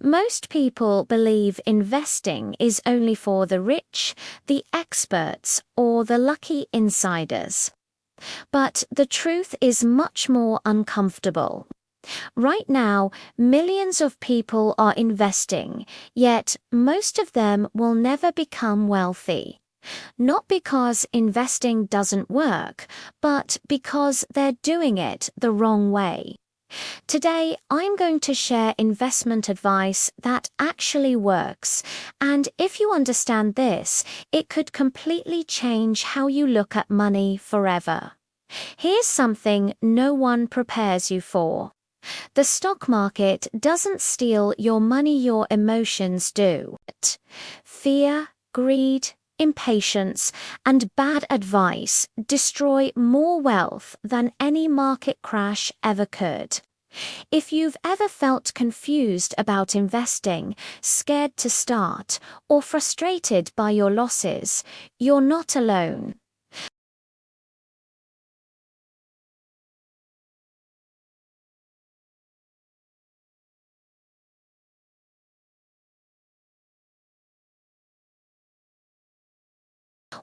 Most people believe investing is only for the rich, the experts, or the lucky insiders. But the truth is much more uncomfortable. Right now, millions of people are investing, yet most of them will never become wealthy. Not because investing doesn't work, but because they're doing it the wrong way. Today, I'm going to share investment advice that actually works, and if you understand this, it could completely change how you look at money forever. Here's something no one prepares you for. The stock market doesn't steal your money, your emotions do. Fear, greed, impatience, and bad advice destroy more wealth than any market crash ever could. If you've ever felt confused about investing, scared to start, or frustrated by your losses, you're not alone.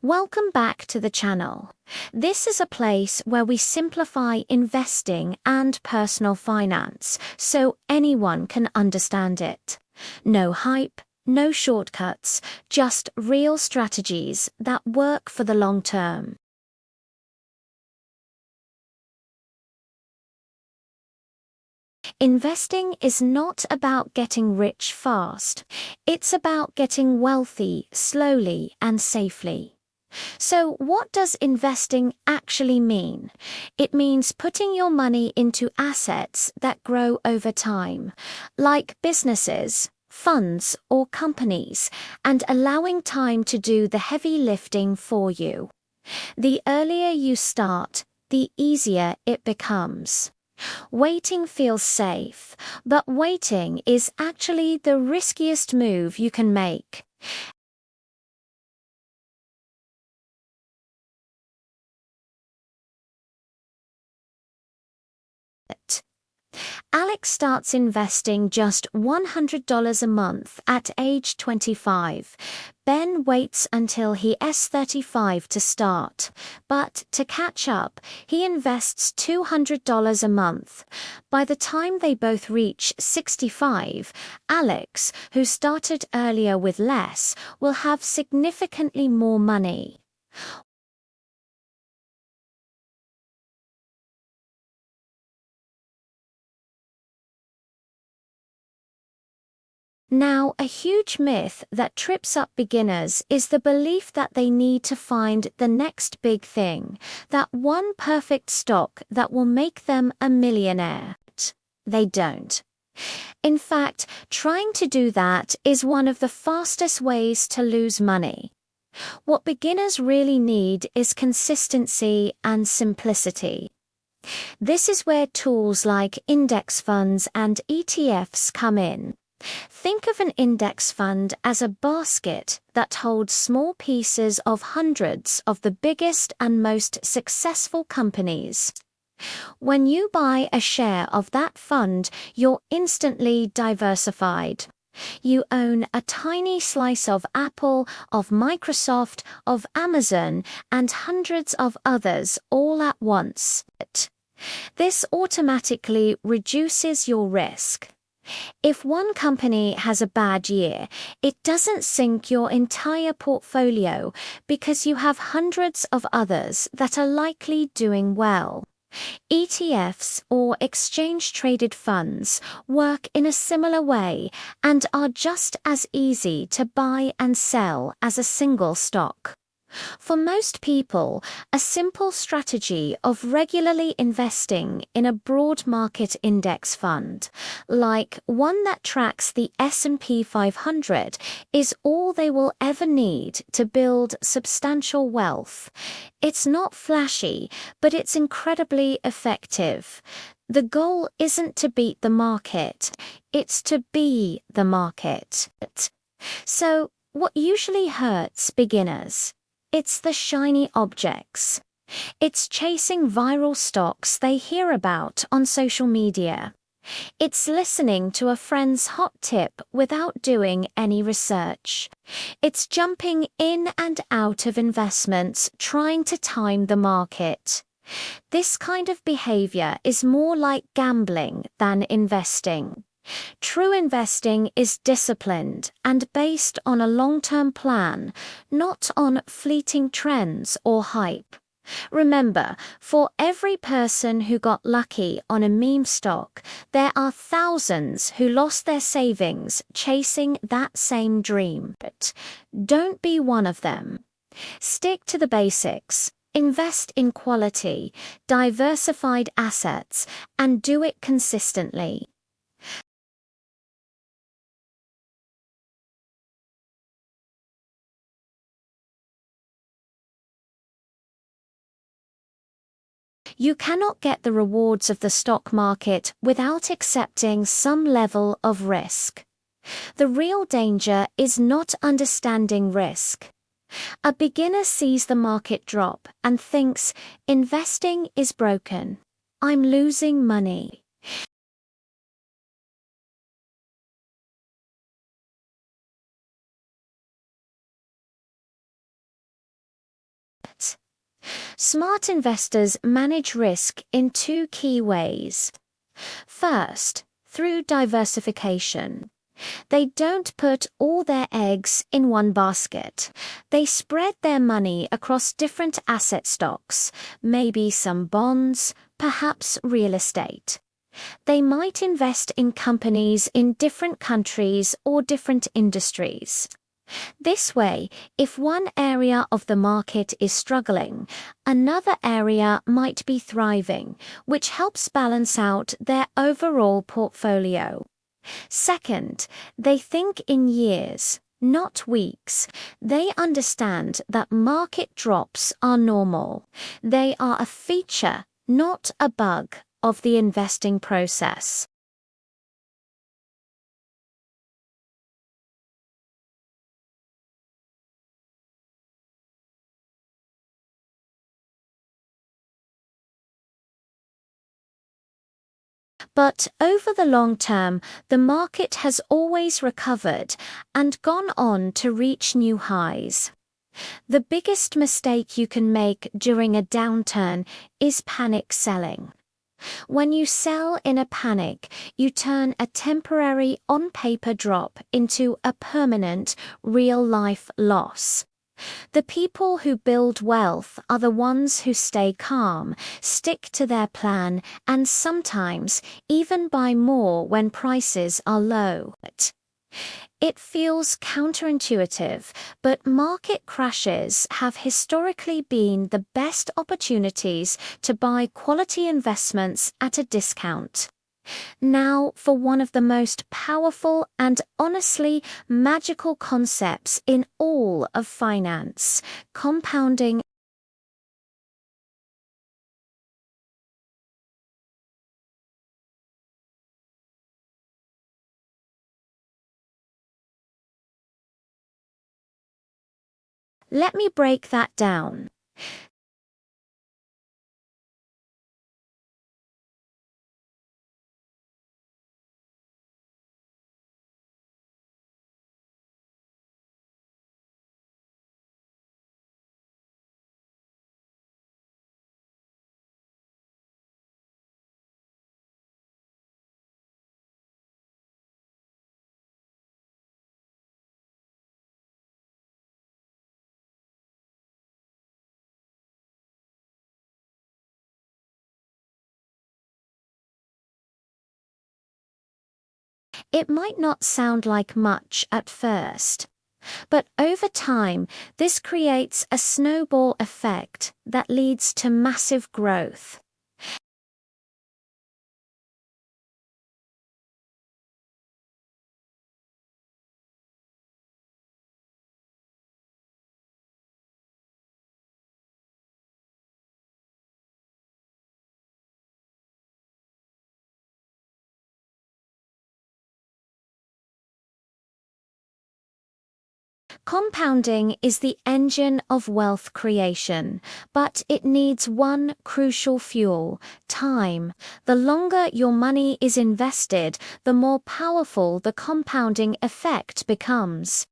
Welcome back to the channel. This is a place where we simplify investing and personal finance so anyone can understand it. No hype, no shortcuts, just real strategies that work for the long term. Investing is not about getting rich fast. It's about getting wealthy slowly and safely. So, what does investing actually mean? It means putting your money into assets that grow over time, like businesses, funds, or companies, and allowing time to do the heavy lifting for you. The earlier you start, the easier it becomes. Waiting feels safe, but waiting is actually the riskiest move you can make. Alex starts investing just $100 a month at age 25. Ben waits until he's 35 to start, but to catch up, he invests $200 a month. By the time they both reach 65, Alex, who started earlier with less, will have significantly more money. Now, a huge myth that trips up beginners is the belief that they need to find the next big thing, that one perfect stock that will make them a millionaire. They don't. In fact, trying to do that is one of the fastest ways to lose money. What beginners really need is consistency and simplicity. This is where tools like index funds and ETFs come in. Think of an index fund as a basket that holds small pieces of hundreds of the biggest and most successful companies. When you buy a share of that fund, you're instantly diversified. You own a tiny slice of Apple, of Microsoft, of Amazon, and hundreds of others all at once. This automatically reduces your risk. If one company has a bad year, it doesn't sink your entire portfolio because you have hundreds of others that are likely doing well. ETFs, or exchange-traded funds, work in a similar way and are just as easy to buy and sell as a single stock. For most people, a simple strategy of regularly investing in a broad market index fund, like one that tracks the S&P 500, is all they will ever need to build substantial wealth. It's not flashy, but it's incredibly effective. The goal isn't to beat the market, it's to be the market. So, what usually hurts beginners? It's the shiny objects. It's chasing viral stocks they hear about on social media. It's listening to a friend's hot tip without doing any research. It's jumping in and out of investments, trying to time the market. This kind of behavior is more like gambling than investing. True investing is disciplined and based on a long-term plan, not on fleeting trends or hype. Remember, for every person who got lucky on a meme stock, there are thousands who lost their savings chasing that same dream. But don't be one of them. Stick to the basics. Invest in quality, diversified assets, and do it consistently. You cannot get the rewards of the stock market without accepting some level of risk. The real danger is not understanding risk. A beginner sees the market drop and thinks, investing is broken. I'm losing money. Smart investors manage risk in two key ways. First, through diversification. They don't put all their eggs in one basket. They spread their money across different asset stocks, maybe some bonds, perhaps real estate. They might invest in companies in different countries or different industries. This way, if one area of the market is struggling, another area might be thriving, which helps balance out their overall portfolio. Second, they think in years, not weeks. They understand that market drops are normal. They are a feature, not a bug, of the investing process. But over the long term, the market has always recovered and gone on to reach new highs. The biggest mistake you can make during a downturn is panic selling. When you sell in a panic, you turn a temporary on-paper drop into a permanent, real-life loss. The people who build wealth are the ones who stay calm, stick to their plan, and sometimes even buy more when prices are low. It feels counterintuitive, but market crashes have historically been the best opportunities to buy quality investments at a discount. Now for one of the most powerful and honestly magical concepts in all of finance, compounding. Let me break that down. It might not sound like much at first, but over time, this creates a snowball effect that leads to massive growth. Compounding is the engine of wealth creation, but it needs one crucial fuel: time. The longer your money is invested, the more powerful the compounding effect becomes.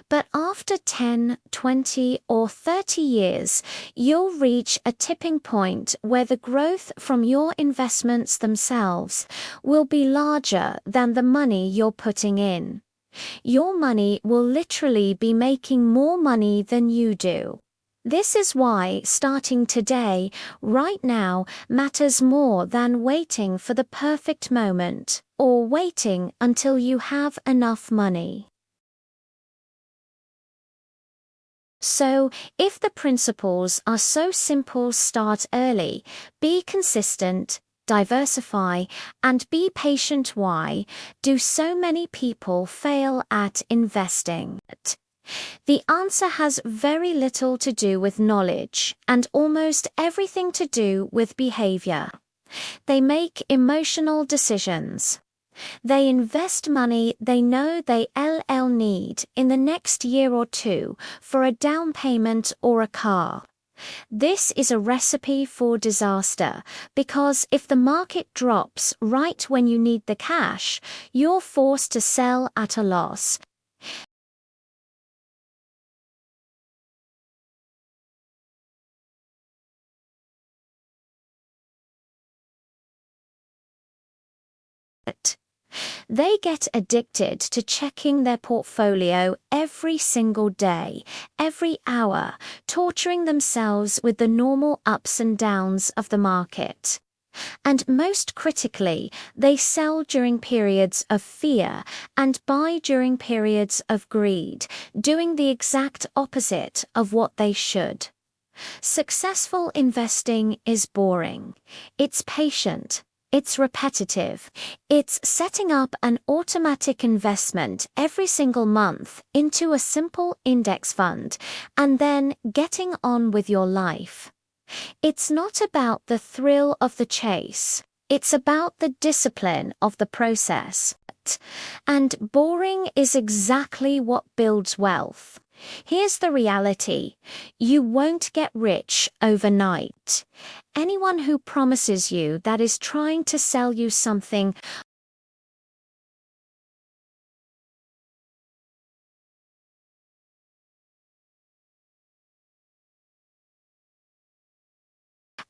But after 10, 20, or 30 years, you'll reach a tipping point where the growth from your investments themselves will be larger than the money you're putting in. Your money will literally be making more money than you do. This is why starting today, right now, matters more than waiting for the perfect moment or waiting until you have enough money. So, if the principles are so simple, start early, be consistent, diversify, and be patient. Why do so many people fail at investing? The answer has very little to do with knowledge and almost everything to do with behavior. They make emotional decisions. They invest money they know they'll need in the next year or two for a down payment or a car. This is a recipe for disaster, because if the market drops right when you need the cash, you're forced to sell at a loss. They get addicted to checking their portfolio every single day, every hour, torturing themselves with the normal ups and downs of the market. And most critically, they sell during periods of fear and buy during periods of greed, doing the exact opposite of what they should. Successful investing is boring. It's patient. It's repetitive. It's setting up an automatic investment every single month into a simple index fund and then getting on with your life. It's not about the thrill of the chase. It's about the discipline of the process. And boring is exactly what builds wealth. Here's the reality: you won't get rich overnight. Anyone who promises you that is trying to sell you something.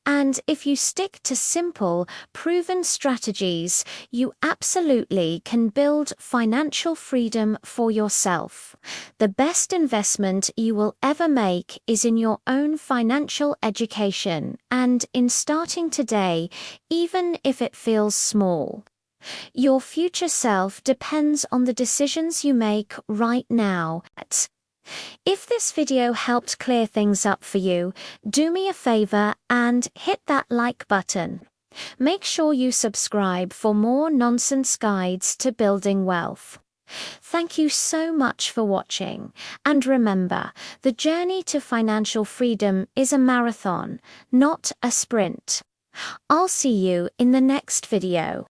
And if you stick to simple, proven strategies, you absolutely can build financial freedom for yourself. The best investment you will ever make is in your own financial education and in starting today, even if it feels small. Your future self depends on the decisions you make right now. If this video helped clear things up for you, do me a favor and hit that like button. Make sure you subscribe for more nonsense guides to building wealth. Thank you so much for watching, and remember, the journey to financial freedom is a marathon, not a sprint. I'll see you in the next video.